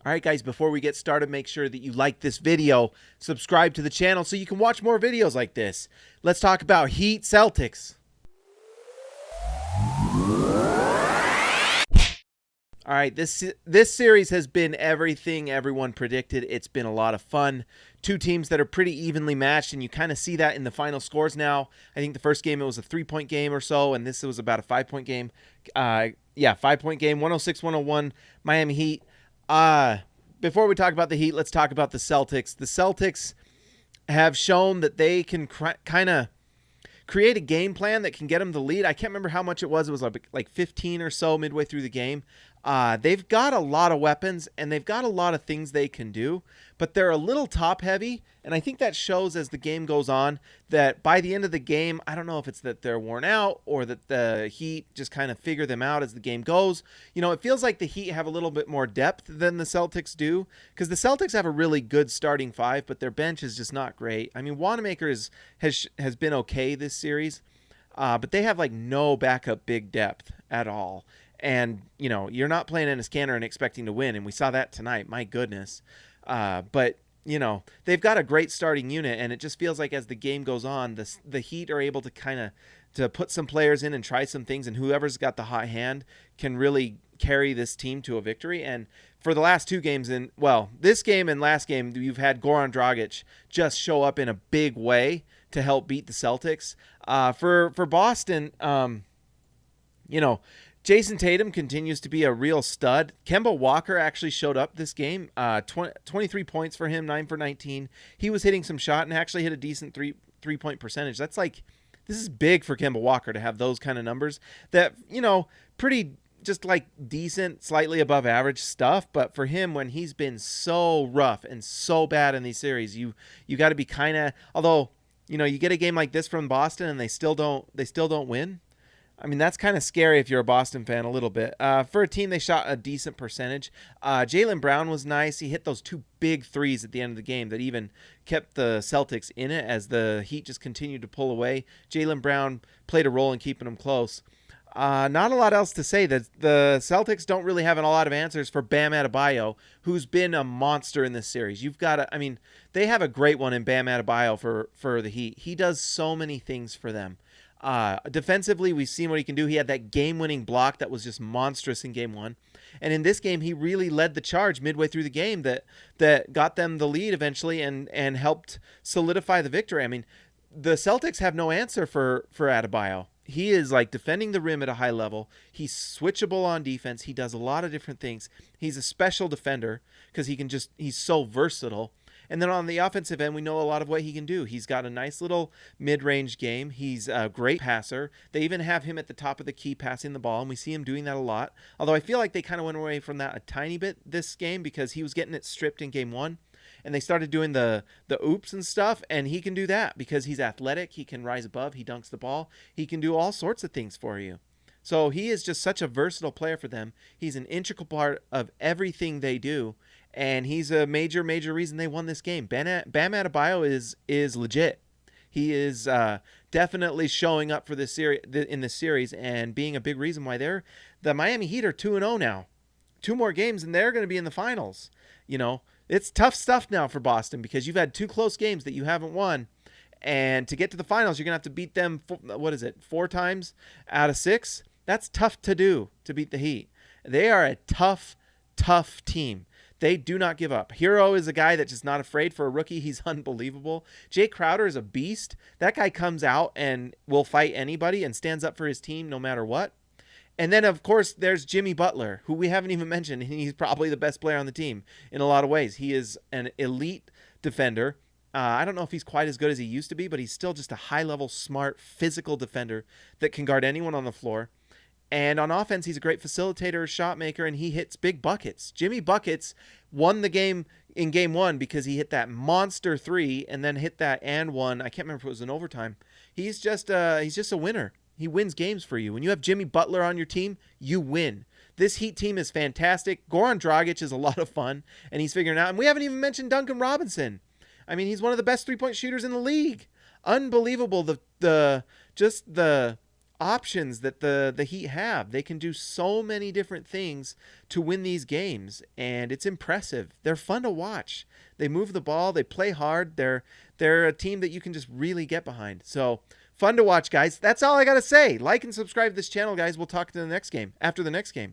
All right, guys, before we get started, make sure that you like this video, subscribe to the channel so you can watch more videos like this. Let's talk about Heat Celtics. All right, this series has been everything everyone predicted. It's been a lot of fun. Two teams that are pretty evenly matched, and you kind of see that in the final scores now. I think the first game, it was a 3-point game or so, and this was about a 5-point game. 5-point game, 106-101, Miami Heat. Before we talk about the Heat, let's talk about the Celtics. The Celtics have shown that they can kind of create a game plan that can get them the lead. I can't remember how much it was. It was like 15 or so midway through the game. They've got a lot of weapons, and they've got a lot of things they can do, but they're a little top-heavy, and I think that shows as the game goes on that by the end of the game, I don't know if it's that they're worn out or that the Heat just kind of figure them out as the game goes. You know, it feels like the Heat have a little bit more depth than the Celtics do, because the Celtics have a really good starting five, but their bench is just not great. I mean, Wanamaker has been okay this series, but they have like no backup big depth at all. And, you know, you're not playing in a scanner and expecting to win. And we saw that tonight. My goodness. But, you know, they've got a great starting unit. And it just feels like as the game goes on, the Heat are able to to put some players in and try some things. And whoever's got the hot hand can really carry this team to a victory. And for the last two games, this game and last game, you've had Goran Dragic just show up in a big way to help beat the Celtics. For Boston, you know, Jason Tatum continues to be a real stud. Kemba Walker actually showed up this game. 23 points for him, 9 for 19. He was hitting some shot and actually hit a decent three-point percentage. This is big for Kemba Walker to have those kind of numbers. That, you know, pretty just like decent, slightly above average stuff. But for him, when he's been so rough and so bad in these series, you got to be kind of, although, you know, you get a game like this from Boston and they still don't win. I mean, that's kind of scary if you're a Boston fan a little bit. For a team, they shot a decent percentage. Jaylen Brown was nice. He hit those two big threes at the end of the game that even kept the Celtics in it as the Heat just continued to pull away. Jaylen Brown played a role in keeping them close. Not a lot else to say. The Celtics don't really have a lot of answers for Bam Adebayo, who's been a monster in this series. They have a great one in Bam Adebayo for the Heat. He does so many things for them. Defensively, we've seen what he can do. He had that game-winning block that was just monstrous in Game 1. And in this game, he really led the charge midway through the game that got them the lead eventually and helped solidify the victory. I mean, the Celtics have no answer for Adebayo. He is like defending the rim at a high level. He's switchable on defense. He does a lot of different things. He's a special defender because he's so versatile. And then on the offensive end, we know a lot of what he can do. He's got a nice little mid-range game. He's a great passer. They even have him at the top of the key passing the ball, and we see him doing that a lot. Although I feel like they kind of went away from that a tiny bit this game because he was getting it stripped in Game 1. And they started doing the oops and stuff, and he can do that because he's athletic. He can rise above. He dunks the ball. He can do all sorts of things for you. So he is just such a versatile player for them. He's an integral part of everything they do. And he's a major, major reason they won this game. Bam Adebayo is legit. He is definitely showing up for this series and being a big reason why the Miami Heat are 2-0 now. 2 more games and they're going to be in the finals. You know, it's tough stuff now for Boston because you've had 2 close games that you haven't won. And to get to the finals, you're going to have to beat them, 4 times out of 6? That's tough to do, to beat the Heat. They are a tough, tough team. They do not give up. Hero is a guy that's just not afraid. For a rookie, he's unbelievable. Jay Crowder is a beast. That guy comes out and will fight anybody and stands up for his team no matter what. And then, of course, there's Jimmy Butler, who we haven't even mentioned. He's probably the best player on the team in a lot of ways. He is an elite defender. I don't know if he's quite as good as he used to be, but he's still just a high-level, smart, physical defender that can guard anyone on the floor. And on offense, he's a great facilitator, shot maker, and he hits big buckets. Jimmy Buckets won the game in Game 1 because he hit that monster 3 and then hit that and one. I can't remember if it was in overtime. He's just a winner. He wins games for you. When you have Jimmy Butler on your team, you win. This Heat team is fantastic. Goran Dragic is a lot of fun, and he's figuring out. And we haven't even mentioned Duncan Robinson. I mean, he's one of the best three-point shooters in the league. Unbelievable. The options that the Heat have. They can do so many different things to win these games, and it's impressive. They're fun to watch. They move the ball, they play hard. They're a team that you can just really get behind. So fun to watch, guys. That's all I got to say. Like and subscribe to this channel, guys. We'll talk to the next game after the next game.